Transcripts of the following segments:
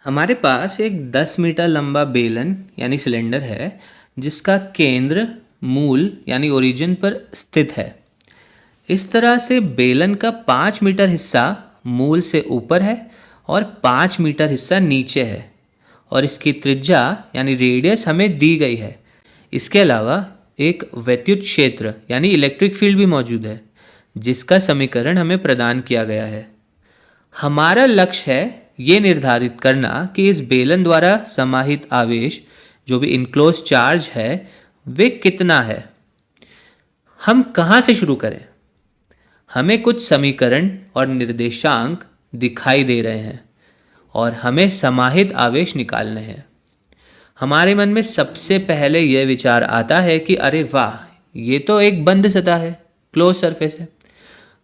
हमारे पास एक 10 मीटर लंबा बेलन यानी सिलेंडर है जिसका केंद्र मूल यानी ओरिजिन पर स्थित है। इस तरह से बेलन का 5 मीटर हिस्सा मूल से ऊपर है और 5 मीटर हिस्सा नीचे है और इसकी त्रिज्या यानी रेडियस हमें दी गई है। इसके अलावा एक विद्युत क्षेत्र यानी इलेक्ट्रिक फील्ड भी मौजूद है जिसका समीकरण हमें प्रदान किया गया है। हमारा लक्ष्य है ये निर्धारित करना कि इस बेलन द्वारा समाहित आवेश जो भी इनक्लोज चार्ज है वे कितना है। हम कहाँ से शुरू करें? हमें कुछ समीकरण और निर्देशांक दिखाई दे रहे हैं और हमें समाहित आवेश निकालने हैं। हमारे मन में सबसे पहले यह विचार आता है कि अरे वाह, ये तो एक बंद सतह है, क्लोज सरफेस है।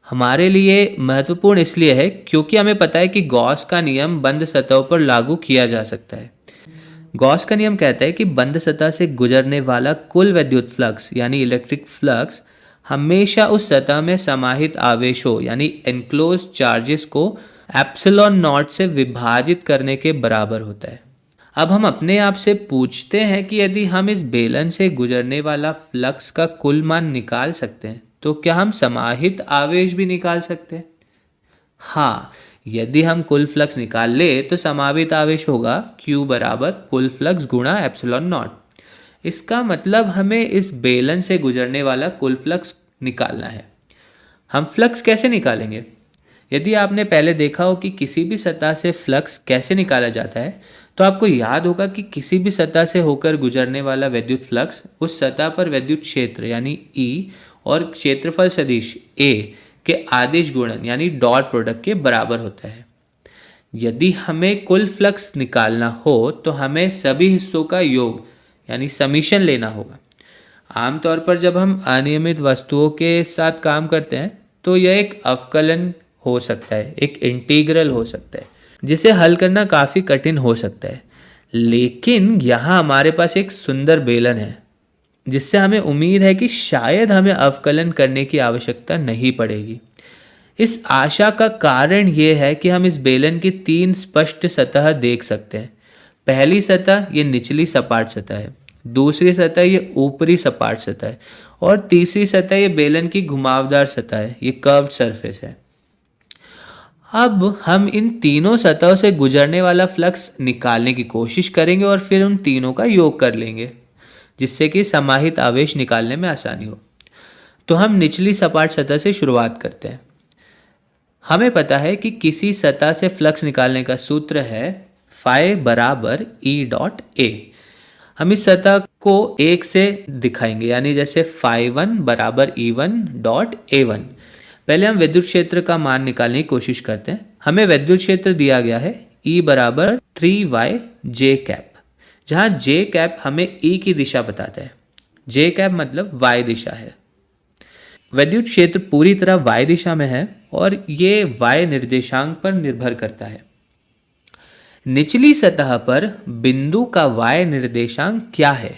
हमारे लिए महत्वपूर्ण इसलिए है क्योंकि हमें पता है कि गॉस का नियम बंद सतहों पर लागू किया जा सकता है। गॉस का नियम कहता है कि बंद सतह से गुजरने वाला कुल विद्युत फ्लक्स यानी इलेक्ट्रिक फ्लक्स हमेशा उस सतह में समाहित आवेशों यानी एनक्लोज चार्जेस को एप्सिलॉन नॉट से विभाजित करने के बराबर होता है। अब हम अपने आप से पूछते हैं कि यदि हम इस बेलन से गुजरने वाला फ्लक्स का कुल मान निकाल सकते हैं तो क्या हम समाहित आवेश भी निकाल सकते हैं? हाँ, यदि हम कुल फ्लक्स निकाल ले तो समाहित आवेश होगा Q बराबर कुल फ्लक्स गुणा एप्सिलॉन नॉट। इसका मतलब हमें इस बेलन से गुजरने वाला कुल फ्लक्स निकालना है। हम फ्लक्स कैसे निकालेंगे? यदि आपने पहले देखा हो कि किसी भी सतह से फ्लक्स कैसे निकाला जाता है तो आपको याद होगा कि किसी भी सतह से होकर गुजरने वाला विद्युत फ्लक्स उस सतह पर विद्युत क्षेत्र यानी E और क्षेत्रफल सदिश A के आदिश गुणन यानी डॉट प्रोडक्ट के बराबर होता है। यदि हमें कुल फ्लक्स निकालना हो तो हमें सभी हिस्सों का योग यानी समीशन लेना होगा। आमतौर पर जब हम अनियमित वस्तुओं के साथ काम करते हैं तो यह एक अवकलन हो सकता है, एक इंटीग्रल हो सकता है जिसे हल करना काफ़ी कठिन हो सकता है। लेकिन यहाँ हमारे पास एक सुंदर बेलन है जिससे हमें उम्मीद है कि शायद हमें अवकलन करने की आवश्यकता नहीं पड़ेगी। इस आशा का कारण ये है कि हम इस बेलन की 3 स्पष्ट सतह देख सकते हैं। पहली सतह ये निचली सपाट सतह है, दूसरी सतह ये ऊपरी सपाट सतह है और तीसरी सतह ये बेलन की घुमावदार सतह है, ये कर्व्ड सरफेस है। अब हम इन तीनों सतहों से गुजरने वाला फ्लक्स निकालने की कोशिश करेंगे और फिर उन तीनों का योग कर लेंगे जिससे कि समाहित आवेश निकालने में आसानी हो। तो हम निचली सपाट सतह से शुरुआत करते हैं। हमें पता है कि किसी सतह से फ्लक्स निकालने का सूत्र है फाई बराबर E डॉट A। हम इस सतह को 1 से दिखाएंगे यानी जैसे φ1 बराबर E1 डॉट A1। पहले हम विद्युत क्षेत्र का मान निकालने की कोशिश करते हैं। हमें विद्युत क्षेत्र दिया गया है E बराबर 3yj कैप, जहाँ j कैप हमें E की दिशा बताता है। j कैप मतलब y दिशा है। विद्युत क्षेत्र पूरी तरह y दिशा में है और ये y निर्देशांक पर निर्भर करता है। निचली सतह पर बिंदु का y निर्देशांक क्या है?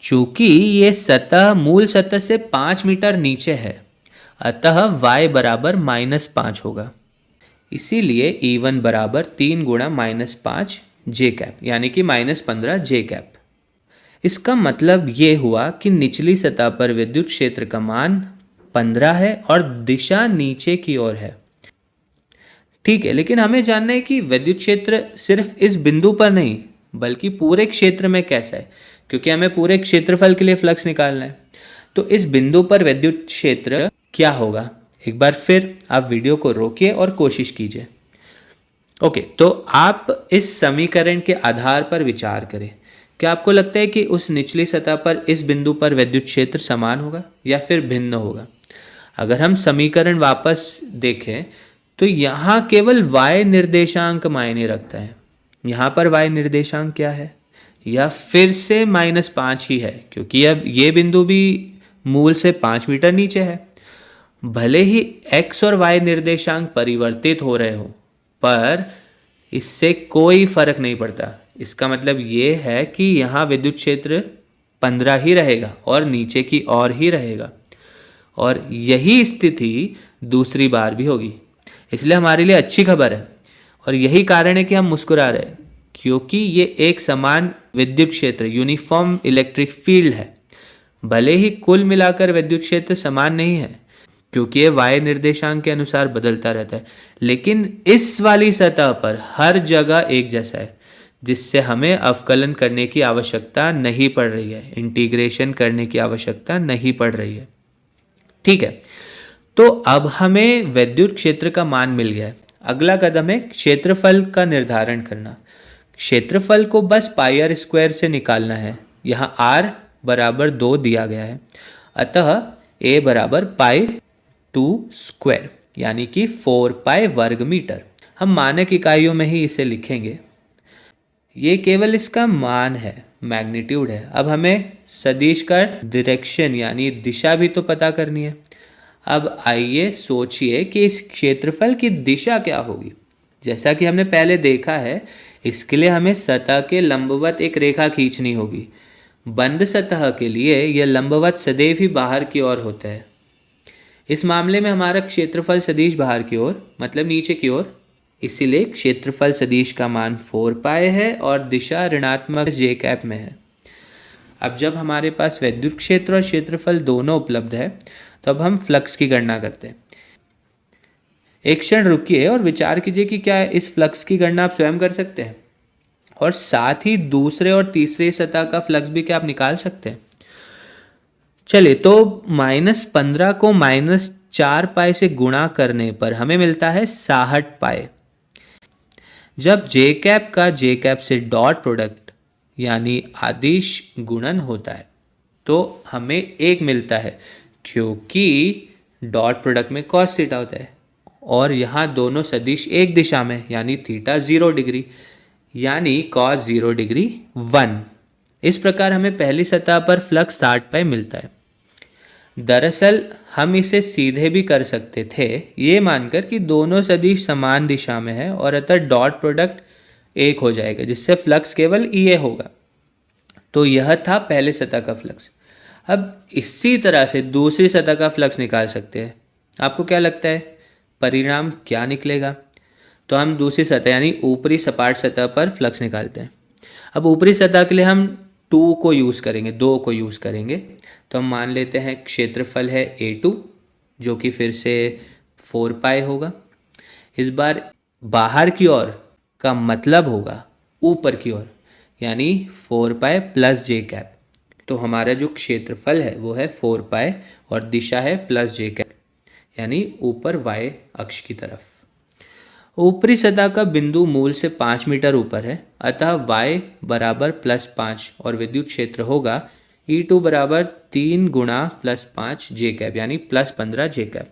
चूंकि ये सतह मूल सतह से 5 मीटर नीचे है अतः y बराबर -5 होगा। इसीलिए E1 बराबर 3 गुणा -5 j कैप यानी कि -15 j कैप। इसका मतलब ये हुआ कि निचली सतह पर विद्युत क्षेत्र का मान 15 है और दिशा नीचे की ओर है। ठीक है, लेकिन हमें जानना है कि विद्युत क्षेत्र सिर्फ इस बिंदु पर नहीं बल्कि पूरे क्षेत्र में कैसा है, क्योंकि हमें पूरे क्षेत्रफल के लिए फ्लक्स निकालना है। तो इस बिंदु पर विद्युत क्षेत्र क्या होगा? एक बार फिर आप वीडियो को रोकिए और कोशिश कीजिए। ओके, तो आप इस समीकरण के आधार पर विचार करें। क्या आपको लगता है कि उस निचली सतह पर इस बिंदु पर विद्युत क्षेत्र समान होगा या फिर भिन्न होगा? अगर हम समीकरण वापस देखें तो यहाँ केवल y निर्देशांक मायने रखता है। यहाँ पर y निर्देशांक क्या है? यह फिर से -5 ही है क्योंकि अब ये बिंदु भी मूल से 5 मीटर नीचे है। भले ही x और y निर्देशांक परिवर्तित हो रहे हो पर इससे कोई फर्क नहीं पड़ता। इसका मतलब ये है कि यहाँ विद्युत क्षेत्र 15 ही रहेगा और नीचे की ओर ही रहेगा और यही स्थिति दूसरी बार भी होगी। इसलिए हमारे लिए अच्छी खबर है और यही कारण है कि हम मुस्कुरा रहे हैं। क्योंकि ये एक समान विद्युत क्षेत्र यूनिफॉर्म इलेक्ट्रिक फील्ड है। भले ही कुल मिलाकर विद्युत क्षेत्र समान नहीं है क्योंकि ये y निर्देशांक के अनुसार बदलता रहता है, लेकिन इस वाली सतह पर हर जगह एक जैसा है, जिससे हमें अवकलन करने की आवश्यकता नहीं पड़ रही है, इंटीग्रेशन करने की आवश्यकता नहीं पड़ रही है। ठीक है, तो अब हमें विद्युत क्षेत्र का मान मिल गया है। अगला कदम है क्षेत्रफल का निर्धारण करना। क्षेत्रफल को बस पाई आर स्क्वायर से निकालना है। यहाँ r बराबर 2 दिया गया है, अतः a बराबर पाई 2 स्क्वायर यानी कि 4 पाई वर्ग मीटर। हम मानक इकाइयों में ही इसे लिखेंगे। ये केवल इसका मान है, मैग्नीट्यूड है। अब हमें सदिश का डायरेक्शन यानी दिशा भी तो पता करनी है। अब आइए सोचिए कि इस क्षेत्रफल की दिशा क्या होगी। जैसा कि हमने पहले देखा है, इसके लिए हमें सतह के लंबवत एक रेखा खींचनी होगी। बंद सतह के लिए यह लंबवत सदैव ही बाहर की ओर होता है। इस मामले में हमारा क्षेत्रफल सदिश बाहर की ओर मतलब नीचे की ओर, इसीलिए क्षेत्रफल सदिश का मान 4 पाई है और दिशा ऋणात्मक जे कैप में है। अब जब हमारे पास विद्युत क्षेत्र और क्षेत्रफल दोनों उपलब्ध है, तो अब हम फ्लक्स की गणना करते हैं। एक क्षण रुकिए और विचार कीजिए कि क्या इस फ्लक्स की गणना आप स्वयं कर सकते हैं, और साथ ही दूसरे और तीसरे सतह का फ्लक्स भी क्या आप निकाल सकते हैं। चलिए, तो -15 को -4 पाई से गुणा करने पर हमें मिलता है 60 पाई। जब जे कैप का जे कैप से डॉट प्रोडक्ट यानी आदिश गुणन होता है तो हमें 1 मिलता है, क्योंकि डॉट प्रोडक्ट में कॉस थीटा होता है और यहाँ दोनों सदिश एक दिशा में यानी थीटा 0 डिग्री यानी कॉस 0 डिग्री 1। इस प्रकार हमें पहली सतह पर फ्लक्स 60 पाई मिलता है। दरअसल हम इसे सीधे भी कर सकते थे, ये मानकर कि दोनों सदिश समान दिशा में है और अतः डॉट प्रोडक्ट 1 हो जाएगा, जिससे फ्लक्स केवल EA होगा। तो यह था पहले सतह का फ्लक्स। अब इसी तरह से दूसरी सतह का फ्लक्स निकाल सकते हैं। आपको क्या लगता है परिणाम क्या निकलेगा? तो हम दूसरी सतह यानी ऊपरी सपाट सतह पर फ्लक्स निकालते हैं। अब ऊपरी सतह के लिए हम 2 को यूज़ करेंगे, 2 को यूज़ करेंगे। तो हम मान लेते हैं क्षेत्रफल है A2 जो कि फिर से 4 पाई होगा। इस बार बाहर की ओर का मतलब होगा ऊपर की ओर यानी 4 पाई प्लस जे कैप। तो हमारा जो क्षेत्रफल है वो है 4 पाई और दिशा है प्लस जे कैप यानी ऊपर y अक्ष की तरफ। ऊपरी सतह का बिंदु मूल से 5 मीटर ऊपर है, अतः y बराबर +5 और विद्युत क्षेत्र होगा E2 बराबर 3 गुणा +5 जे कैप यानी +15 जे कैप।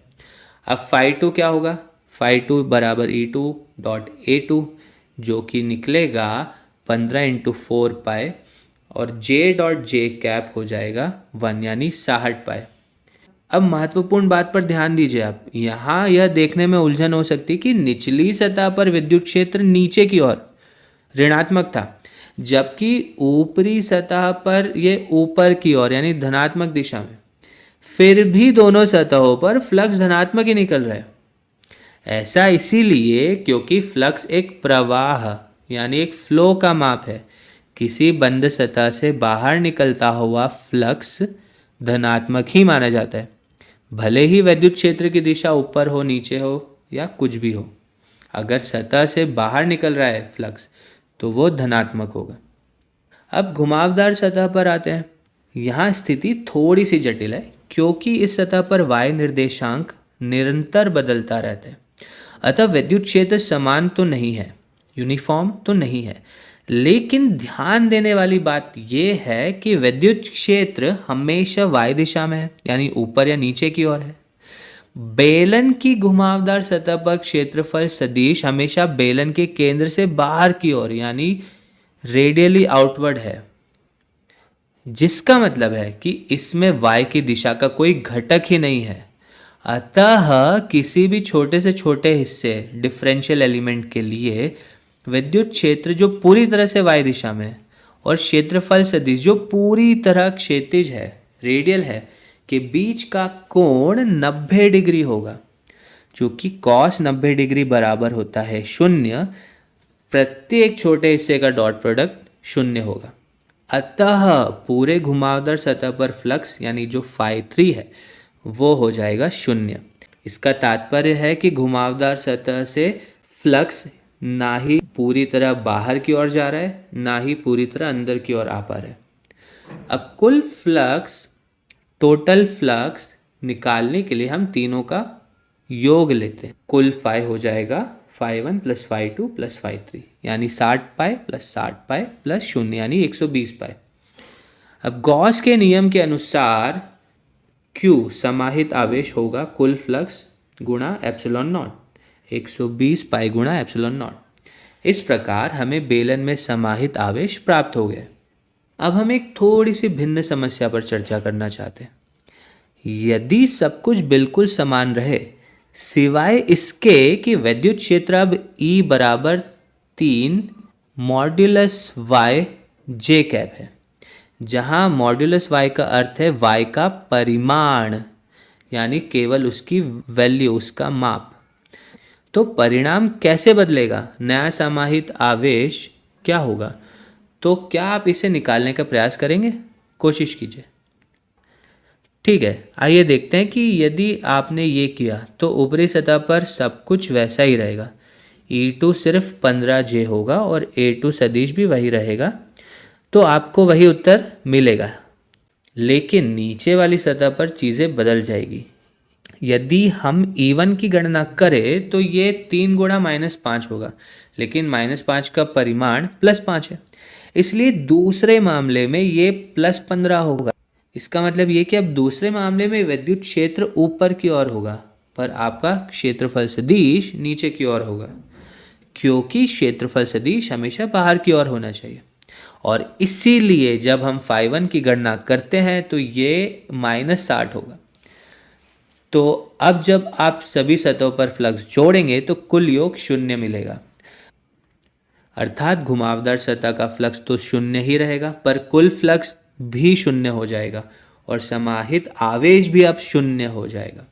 अब φ2 क्या होगा? φ2 बराबर E2 डॉट A2 जो कि निकलेगा 15 × 4 पाई और J डॉट जे कैप हो जाएगा 1 यानी 60 पाई। अब महत्वपूर्ण बात पर ध्यान दीजिए आप। यहाँ यह देखने में उलझन हो सकती है कि निचली सतह पर विद्युत क्षेत्र नीचे की ओर ऋणात्मक था, जबकि ऊपरी सतह पर यह ऊपर की ओर यानी धनात्मक दिशा में। फिर भी दोनों सतहों पर फ्लक्स धनात्मक ही निकल रहा है। ऐसा इसीलिए क्योंकि फ्लक्स एक प्रवाह यानी एक फ्लो का माप है। किसी बंद सतह से बाहर निकलता हुआ फ्लक्स धनात्मक ही माना जाता है, भले ही विद्युत क्षेत्र की दिशा ऊपर हो, नीचे हो या कुछ भी हो। अगर सतह से बाहर निकल रहा है फ्लक्स तो वो धनात्मक होगा। अब घुमावदार सतह पर आते हैं। यहाँ स्थिति थोड़ी सी जटिल है क्योंकि इस सतह पर y निर्देशांक निरंतर बदलता रहता है, अतः विद्युत क्षेत्र समान तो नहीं है, यूनिफॉर्म तो नहीं है। लेकिन ध्यान देने वाली बात यह है कि विद्युत क्षेत्र हमेशा y दिशा में है यानी ऊपर या नीचे की ओर है। बेलन की घुमावदार सतह पर क्षेत्रफल सदिश हमेशा बेलन के केंद्र से बाहर की ओर यानी रेडियली आउटवर्ड है, जिसका मतलब है कि इसमें y की दिशा का कोई घटक ही नहीं है। अतः किसी भी छोटे से छोटे हिस्से डिफरेंशियल एलिमेंट के लिए विद्युत क्षेत्र जो पूरी तरह से y दिशा में है और क्षेत्रफल सदिश जो पूरी तरह क्षैतिज है, रेडियल है, के बीच का कोण 90 डिग्री होगा, जो कि cos 90 डिग्री बराबर होता है 0। प्रत्येक छोटे हिस्से का डॉट प्रोडक्ट शून्य होगा। अतः पूरे घुमावदार सतह पर फ्लक्स यानी जो φ3 है वो हो जाएगा शून्य। इसका तात्पर्य है कि घुमावदार सतह से फ्लक्स ना ही पूरी तरह बाहर की ओर जा रहा है, ना ही पूरी तरह अंदर की ओर आ पा रहा है। अब कुल फ्लक्स, टोटल फ्लक्स निकालने के लिए हम तीनों का योग लेते हैं। कुल फाई हो जाएगा φ1 प्लस φ2 प्लस φ3 यानी 60 पाई प्लस 60 पाई प्लस शून्य यानी 120 पाई। अब गॉस के नियम के अनुसार Q समाहित आवेश होगा कुल फ्लक्स गुणा एप्सिलॉन नॉट, 120 पाई गुणा एप्सिलॉन नॉट। इस प्रकार हमें बेलन में समाहित आवेश प्राप्त हो गया। अब हम एक थोड़ी सी भिन्न समस्या पर चर्चा करना चाहते हैं। यदि सब कुछ बिल्कुल समान रहे सिवाय इसके कि विद्युत क्षेत्र अब E बराबर 3 मॉड्यूलस y j कैप है, जहां मॉड्यूलस y का अर्थ है y का परिमाण यानी केवल उसकी वैल्यू, उसका माप। तो परिणाम कैसे बदलेगा? नया समाहित आवेश क्या होगा? तो क्या आप इसे निकालने का प्रयास करेंगे? कोशिश कीजिए। ठीक है, आइए देखते हैं कि यदि आपने ये किया तो ऊपरी सतह पर सब कुछ वैसा ही रहेगा। E2 सिर्फ 15J होगा और A2 सदिश भी वही रहेगा, तो आपको वही उत्तर मिलेगा। लेकिन नीचे वाली सतह पर चीज़ें बदल जाएगी। यदि हम E1 की गणना करें तो ये 3 गुणा -5 होगा, लेकिन -5 का परिमाण +5 है, इसलिए दूसरे मामले में ये +15 होगा। इसका मतलब ये कि अब दूसरे मामले में विद्युत क्षेत्र ऊपर की ओर होगा, पर आपका क्षेत्रफल सदिश नीचे की ओर होगा, क्योंकि क्षेत्रफल सदिश हमेशा बाहर की ओर होना चाहिए। और इसीलिए जब हम φ1 की गणना करते हैं तो ये -60 होगा। तो अब जब आप सभी सतहों पर फ्लक्स जोड़ेंगे तो कुल योग 0 मिलेगा, अर्थात घुमावदार सतह का फ्लक्स तो 0 ही रहेगा, पर कुल फ्लक्स भी 0 हो जाएगा और समाहित आवेश भी अब 0 हो जाएगा।